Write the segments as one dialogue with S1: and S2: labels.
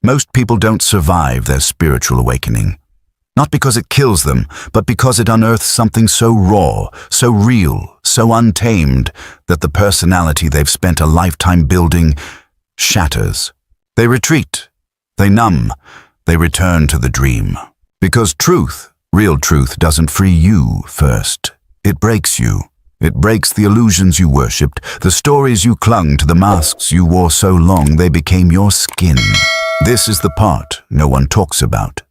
S1: Most people don't survive their spiritual awakening. Not because it kills them, but because it unearths something so raw, so real, so untamed, that the personality they've spent a lifetime building shatters. They retreat, they numb, they return to the dream. Because truth, real truth, doesn't free you first. It breaks you. It breaks the illusions you worshipped, the stories you clung to, the masks you wore so long they became your skin. This is the part no one talks about.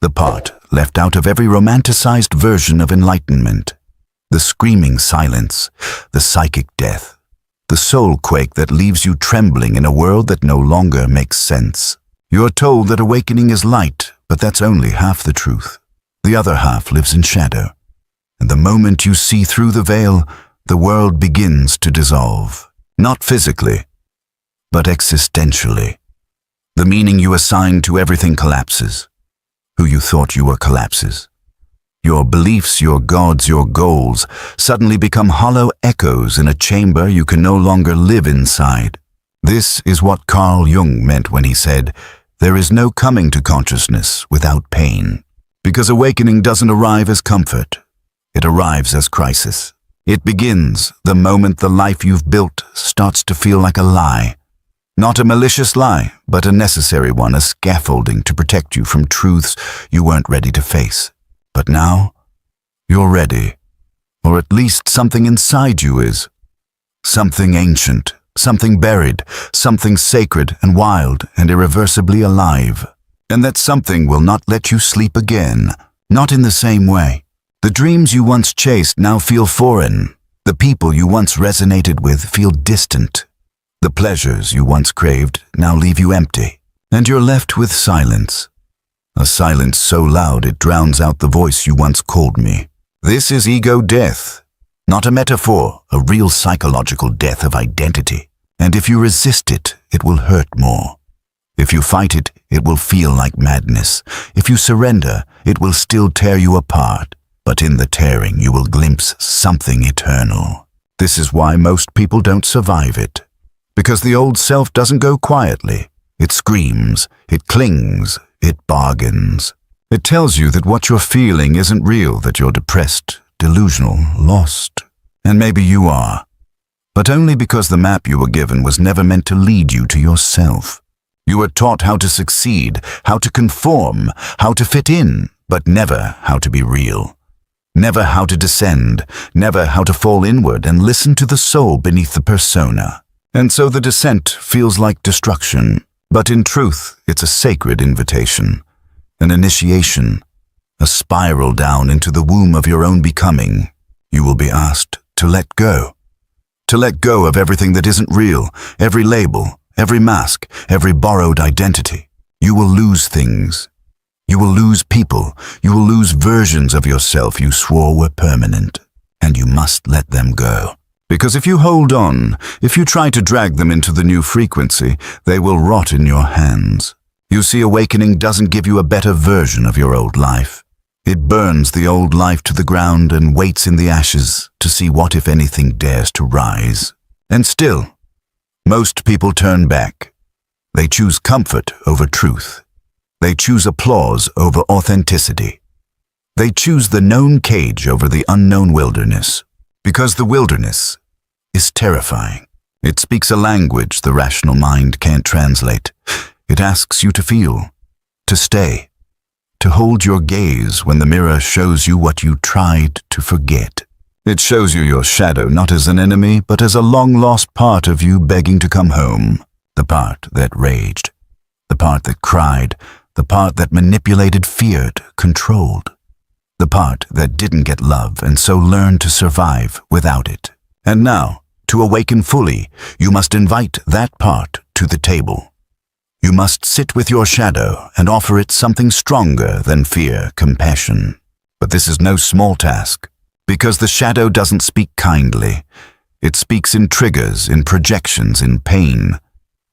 S1: The part left out of every romanticized version of enlightenment. The screaming silence, the psychic death, the soul quake that leaves you trembling in a world that no longer makes sense. You are told that awakening is light, but that's only half the truth. The other half lives in shadow. And the moment you see through the veil, the world begins to dissolve. Not physically, but existentially. The meaning you assign to everything collapses. Who you thought you were collapses. Your beliefs, your gods, your goals suddenly become hollow echoes in a chamber you can no longer live inside. This is what Carl Jung meant when he said, "There is no coming to consciousness without pain." Because awakening doesn't arrive as comfort. It arrives as crisis. It begins the moment the life you've built starts to feel like a lie. Not a malicious lie, but a necessary one, a scaffolding to protect you from truths you weren't ready to face. But now, you're ready. Or at least something inside you is. Something ancient, something buried, something sacred and wild and irreversibly alive. And that something will not let you sleep again, not in the same way. The dreams you once chased now feel foreign. The people you once resonated with feel distant. The pleasures you once craved now leave you empty, and you're left with silence. A silence so loud it drowns out the voice you once called me. This is ego death, not a metaphor, a real psychological death of identity. And if you resist it, it will hurt more. If you fight it, it will feel like madness. If you surrender, it will still tear you apart. But in the tearing, you will glimpse something eternal. This is why most people don't survive it. Because the old self doesn't go quietly. It screams, it clings, it bargains. It tells you that what you're feeling isn't real, that you're depressed, delusional, lost. And maybe you are. But only because the map you were given was never meant to lead you to yourself. You were taught how to succeed, how to conform, how to fit in, but never how to be real. Never how to descend, never how to fall inward and listen to the soul beneath the persona. And so the descent feels like destruction, but in truth, it's a sacred invitation, an initiation, a spiral down into the womb of your own becoming. You will be asked to let go of everything that isn't real, every label, every mask, every borrowed identity. You will lose things. You will lose people. You will lose versions of yourself you swore were permanent, and you must let them go. Because if you hold on, if you try to drag them into the new frequency, they will rot in your hands. You see, awakening doesn't give you a better version of your old life. It burns the old life to the ground and waits in the ashes to see what, if anything, dares to rise. And still, most people turn back. They choose comfort over truth. They choose applause over authenticity. They choose the known cage over the unknown wilderness. Because the wilderness is terrifying. It speaks a language the rational mind can't translate. It asks you to feel, to stay, to hold your gaze when the mirror shows you what you tried to forget. It shows you your shadow not as an enemy, but as a long-lost part of you begging to come home. The part that raged, the part that cried, the part that manipulated, feared, controlled. The part that didn't get love and so learned to survive without it. And now, to awaken fully, you must invite that part to the table. You must sit with your shadow and offer it something stronger than fear, compassion. But this is no small task, because the shadow doesn't speak kindly. It speaks in triggers, in projections, in pain.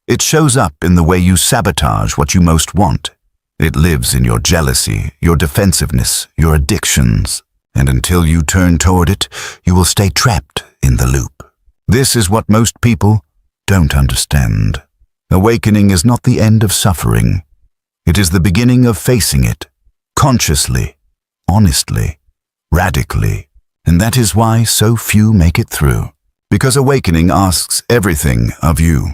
S1: It shows up in the way you sabotage what you most want. It lives in your jealousy, your defensiveness, your addictions. And until you turn toward it, you will stay trapped in the loop. This is what most people don't understand. Awakening is not the end of suffering. It is the beginning of facing it, consciously, honestly, radically. And that is why so few make it through. Because awakening asks everything of you.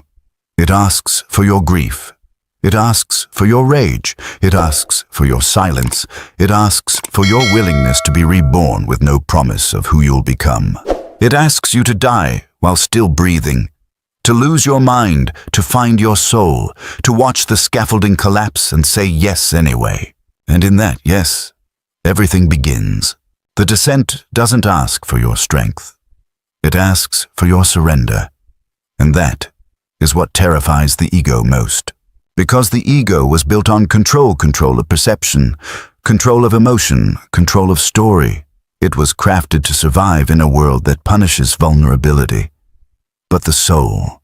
S1: It asks for your grief. It asks for your rage. It asks for your silence. It asks for your willingness to be reborn with no promise of who you'll become. It asks you to die while still breathing, to lose your mind, to find your soul, to watch the scaffolding collapse and say yes anyway. And in that yes, everything begins. The descent doesn't ask for your strength. It asks for your surrender. And that is what terrifies the ego most. Because the ego was built on control of perception, control of emotion, control of story. It was crafted to survive in a world that punishes vulnerability. But the soul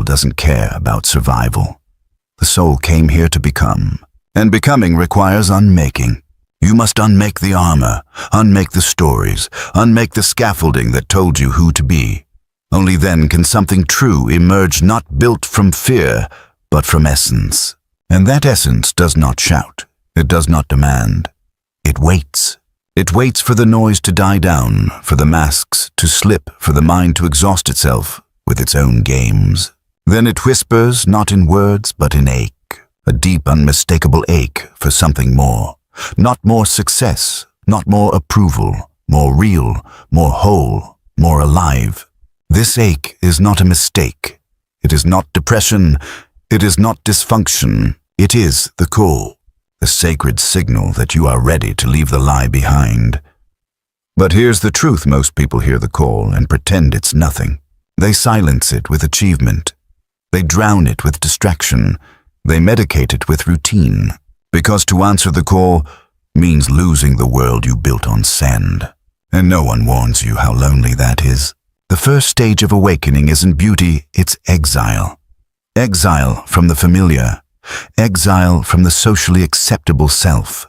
S1: doesn't care about survival. The soul came here to become, and becoming requires unmaking. You must unmake the armor, unmake the stories, unmake the scaffolding that told you who to be. Only then can something true emerge, not built from fear, but from essence. And that essence does not shout. It does not demand. It waits. It waits for the noise to die down, for the masks to slip, for the mind to exhaust itself with its own games. Then it whispers, not in words, but in ache. A deep, unmistakable ache for something more. Not more success, not more approval, more real, more whole, more alive. This ache is not a mistake. It is not depression. It is not dysfunction. It is the call, the sacred signal that you are ready to leave the lie behind. But here's the truth: most people hear the call and pretend it's nothing. They silence it with achievement. They drown it with distraction. They medicate it with routine. Because to answer the call means losing the world you built on sand. And no one warns you how lonely that is. The first stage of awakening isn't beauty, it's exile. Exile from the familiar. Exile from the socially acceptable self.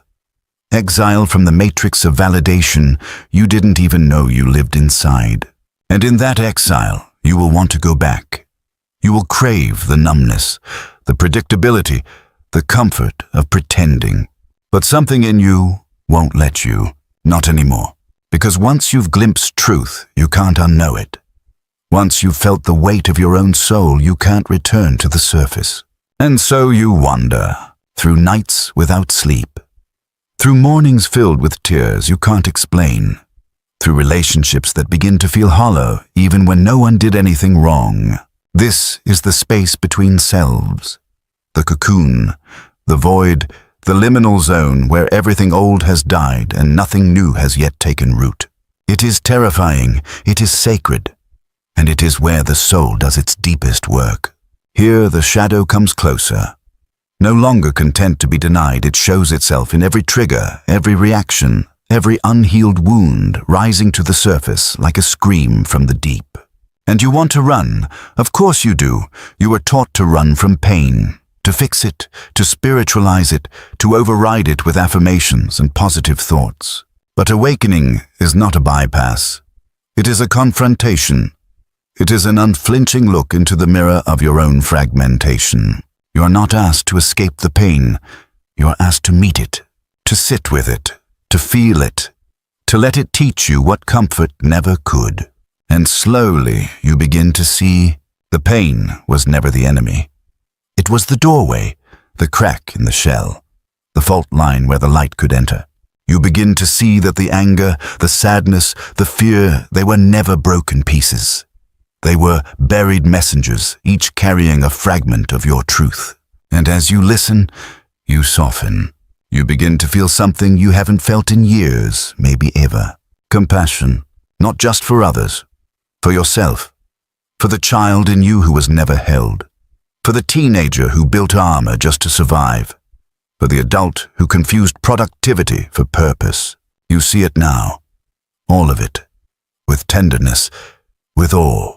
S1: Exile from the matrix of validation you didn't even know you lived inside. And in that exile, you will want to go back. You will crave the numbness, the predictability, the comfort of pretending. But something in you won't let you, not anymore. Because once you've glimpsed truth, you can't unknow it. Once you've felt the weight of your own soul, you can't return to the surface. And so you wander, through nights without sleep, through mornings filled with tears you can't explain, through relationships that begin to feel hollow even when no one did anything wrong. This is the space between selves, the cocoon, the void, the liminal zone where everything old has died and nothing new has yet taken root. It is terrifying, it is sacred, and it is where the soul does its deepest work. Here the shadow comes closer. No longer content to be denied, it shows itself in every trigger, every reaction, every unhealed wound rising to the surface like a scream from the deep. And you want to run. Of course you do. You were taught to run from pain, to fix it, to spiritualize it, to override it with affirmations and positive thoughts. But awakening is not a bypass. It is a confrontation. It is an unflinching look into the mirror of your own fragmentation. You are not asked to escape the pain. You are asked to meet it, to sit with it, to feel it, to let it teach you what comfort never could. And slowly you begin to see the pain was never the enemy. It was the doorway, the crack in the shell, the fault line where the light could enter. You begin to see that the anger, the sadness, the fear, they were never broken pieces. They were buried messengers, each carrying a fragment of your truth. And as you listen, you soften. You begin to feel something you haven't felt in years, maybe ever. Compassion, not just for others, for yourself, for the child in you who was never held, for the teenager who built armor just to survive, for the adult who confused productivity for purpose. You see it now, all of it, with tenderness, with awe,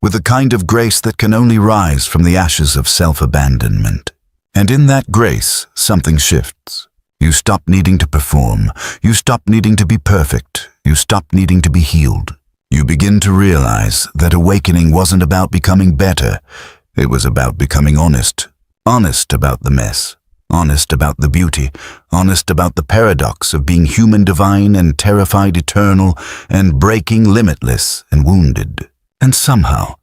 S1: with the kind of grace that can only rise from the ashes of self-abandonment. And in that grace, something shifts. You stop needing to perform. You stop needing to be perfect. You stop needing to be healed. You begin to realize that awakening wasn't about becoming better. It was about becoming honest. Honest about the mess, honest about the beauty, honest about the paradox of being human divine and terrified eternal and breaking limitless and wounded. And somehow,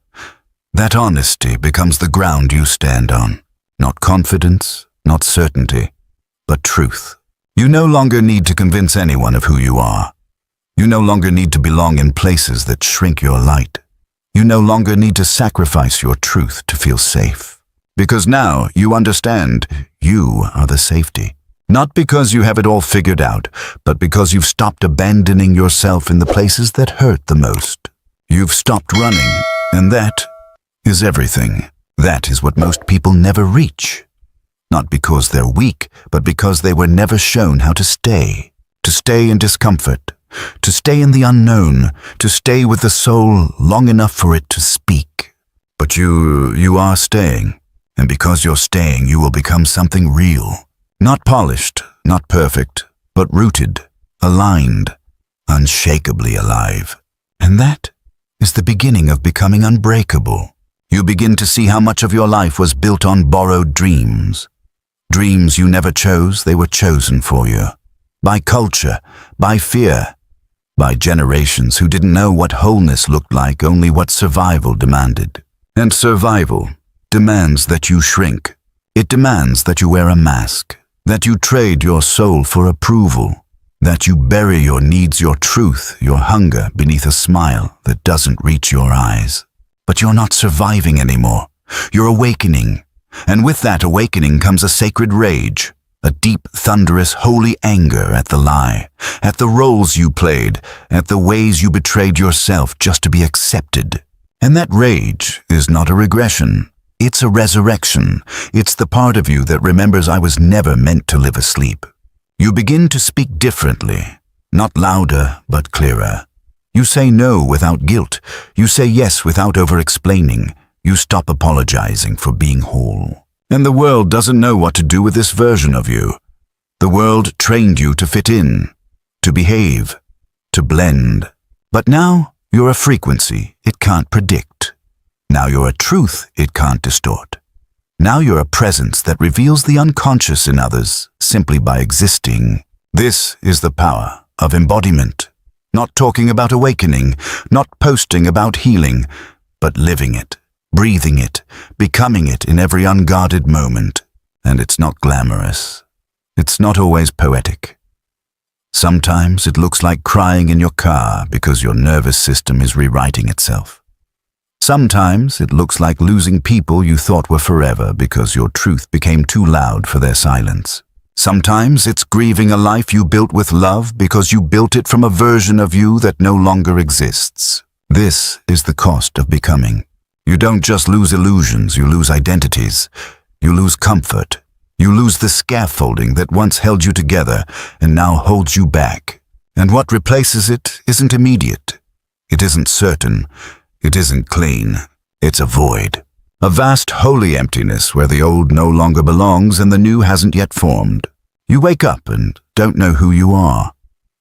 S1: that honesty becomes the ground you stand on. Not confidence, not certainty, but truth. You no longer need to convince anyone of who you are. You no longer need to belong in places that shrink your light. You no longer need to sacrifice your truth to feel safe. Because now you understand you are the safety. Not because you have it all figured out, but because you've stopped abandoning yourself in the places that hurt the most. You've stopped running, and that is everything. That is what most people never reach. Not because they're weak, but because they were never shown how to stay. To stay in discomfort, to stay in the unknown, to stay with the soul long enough for it to speak. But you are staying, and because you're staying, you will become something real. Not polished, not perfect, but rooted, aligned, unshakably alive. And that is the beginning of becoming unbreakable. You begin to see how much of your life was built on borrowed dreams. Dreams you never chose, they were chosen for you. By culture, by fear, by generations who didn't know what wholeness looked like, only what survival demanded. And survival demands that you shrink. It demands that you wear a mask, that you trade your soul for approval, that you bury your needs, your truth, your hunger beneath a smile that doesn't reach your eyes. But you're not surviving anymore. You're awakening. And with that awakening comes a sacred rage, a deep, thunderous, holy anger at the lie, at the roles you played, at the ways you betrayed yourself just to be accepted. And that rage is not a regression. It's a resurrection. It's the part of you that remembers I was never meant to live asleep. You begin to speak differently, not louder, but clearer. You say no without guilt. You say yes without over-explaining. You stop apologizing for being whole. And the world doesn't know what to do with this version of you. The world trained you to fit in, to behave, to blend. But now you're a frequency it can't predict. Now you're a truth it can't distort. Now you're a presence that reveals the unconscious in others simply by existing. This is the power of embodiment. Not talking about awakening, not posting about healing, but living it, breathing it, becoming it in every unguarded moment. And it's not glamorous. It's not always poetic. Sometimes it looks like crying in your car because your nervous system is rewriting itself. Sometimes it looks like losing people you thought were forever because your truth became too loud for their silence. Sometimes it's grieving a life you built with love because you built it from a version of you that no longer exists. This is the cost of becoming. You don't just lose illusions, you lose identities. You lose comfort. You lose the scaffolding that once held you together and now holds you back. And what replaces it isn't immediate. It isn't certain. It isn't clean. It's a void. A vast holy emptiness where the old no longer belongs and the new hasn't yet formed. You wake up and don't know who you are.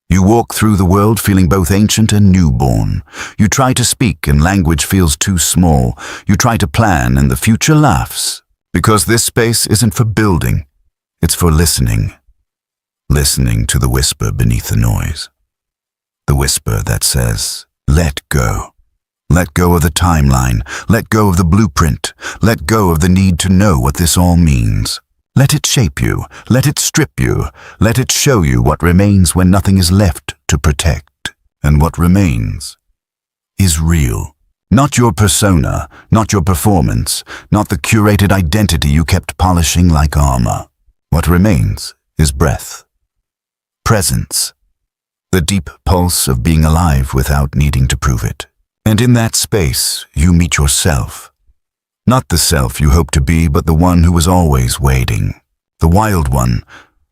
S1: You walk through the world feeling both ancient and newborn. You try to speak and language feels too small. You try to plan and the future laughs. Because this space isn't for building. It's for listening. Listening to the whisper beneath the noise. The whisper that says, let go. Let go of the timeline. Let go of the blueprint. Let go of the need to know what this all means. Let it shape you. Let it strip you. Let it show you what remains when nothing is left to protect. And what remains is real. Not your persona, not your performance, not the curated identity you kept polishing like armor. What remains is breath. Presence. The deep pulse of being alive without needing to prove it. And in that space, you meet yourself. Not the self you hope to be, but the one who was always waiting. The wild one,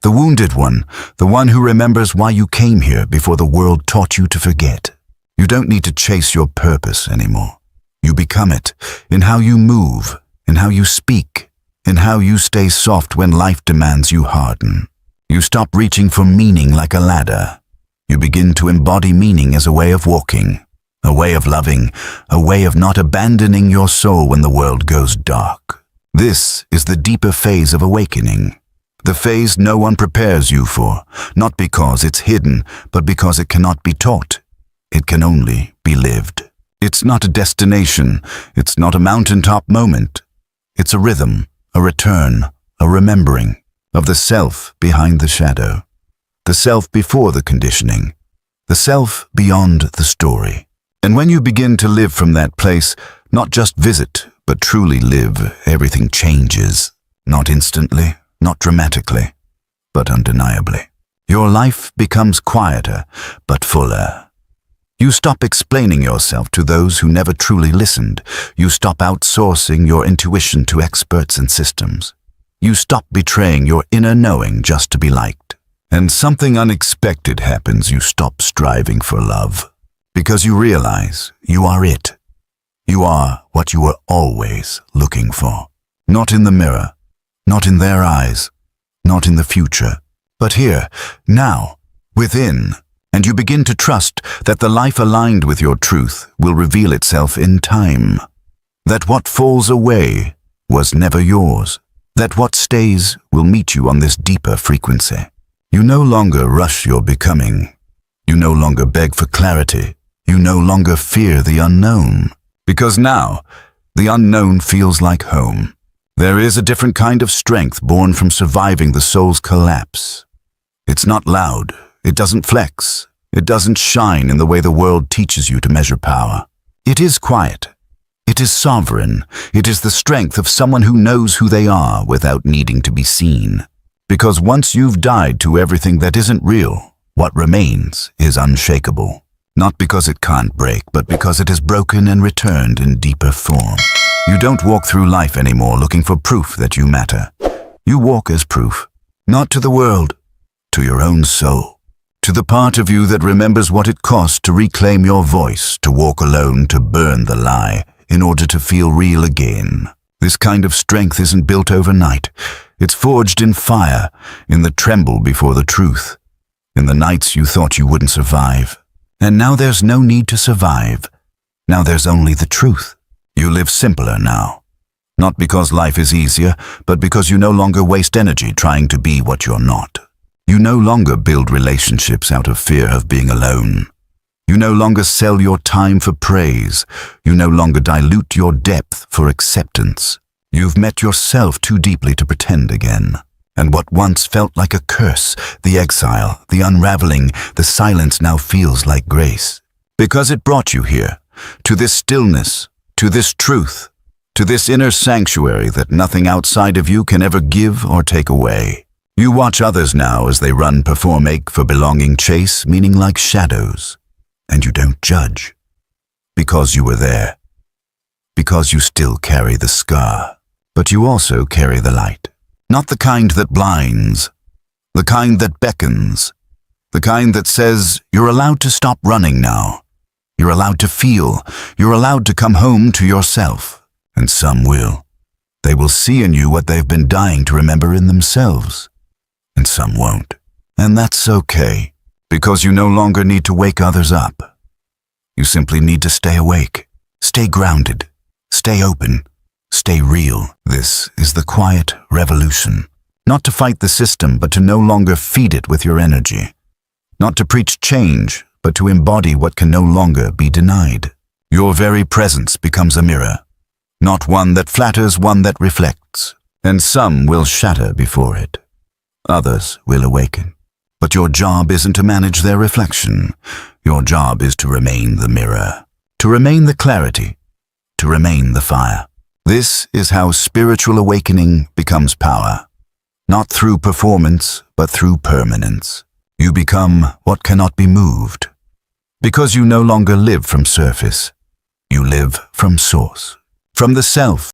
S1: the wounded one, the one who remembers why you came here before the world taught you to forget. You don't need to chase your purpose anymore. You become it in how you move, in how you speak, in how you stay soft when life demands you harden. You stop reaching for meaning like a ladder. You begin to embody meaning as a way of walking. A way of loving, a way of not abandoning your soul when the world goes dark. This is the deeper phase of awakening. The phase no one prepares you for, not because it's hidden, but because it cannot be taught. It can only be lived. It's not a destination. It's not a mountaintop moment. It's a rhythm, a return, a remembering of the self behind the shadow, the self before the conditioning, the self beyond the story. And when you begin to live from that place, not just visit, but truly live, everything changes. Not instantly, not dramatically, but undeniably. Your life becomes quieter, but fuller. You stop explaining yourself to those who never truly listened. You stop outsourcing your intuition to experts and systems. You stop betraying your inner knowing just to be liked. And something unexpected happens. You stop striving for love. Because you realize you are it. You are what you were always looking for. Not in the mirror, not in their eyes, not in the future, but here, now, within. And you begin to trust that the life aligned with your truth will reveal itself in time. That what falls away was never yours. That what stays will meet you on this deeper frequency. You no longer rush your becoming. You no longer beg for clarity. You no longer fear the unknown. Because now, the unknown feels like home. There is a different kind of strength born from surviving the soul's collapse. It's not loud. It doesn't flex. It doesn't shine in the way the world teaches you to measure power. It is quiet. It is sovereign. It is the strength of someone who knows who they are without needing to be seen. Because once you've died to everything that isn't real, what remains is unshakable. Not because it can't break, but because it is broken and returned in deeper form. You don't walk through life anymore looking for proof that you matter. You walk as proof, not to the world, to your own soul, to the part of you that remembers what it cost to reclaim your voice, to walk alone, to burn the lie, in order to feel real again. This kind of strength isn't built overnight. It's forged in fire, in the tremble before the truth, in the nights you thought you wouldn't survive. And now there's no need to survive. Now there's only the truth. You live simpler now. Not because life is easier, but because you no longer waste energy trying to be what you're not. You no longer build relationships out of fear of being alone. You no longer sell your time for praise. You no longer dilute your depth for acceptance. You've met yourself too deeply to pretend again. And what once felt like a curse, the exile, the unraveling, the silence now feels like grace. Because it brought you here, to this stillness, to this truth, to this inner sanctuary that nothing outside of you can ever give or take away. You watch others now as they run, perform, ache for belonging, chase, meaning like shadows. And you don't judge. Because you were there. Because you still carry the scar. But you also carry the light. Not the kind that blinds, the kind that beckons, the kind that says, you're allowed to stop running now. You're allowed to feel. You're allowed to come home to yourself. And some will. They will see in you what they've been dying to remember in themselves. And some won't. And that's okay, because you no longer need to wake others up. You simply need to stay awake, stay grounded, stay open. Stay real. This is the quiet revolution. Not to fight the system, but to no longer feed it with your energy. Not to preach change, but to embody what can no longer be denied. Your very presence becomes a mirror. Not one that flatters, one that reflects. And some will shatter before it. Others will awaken. But your job isn't to manage their reflection. Your job is to remain the mirror. To remain the clarity. To remain the fire. This is how spiritual awakening becomes power. Not through performance, but through permanence. You become what cannot be moved. Because you no longer live from surface. You live from source. From the self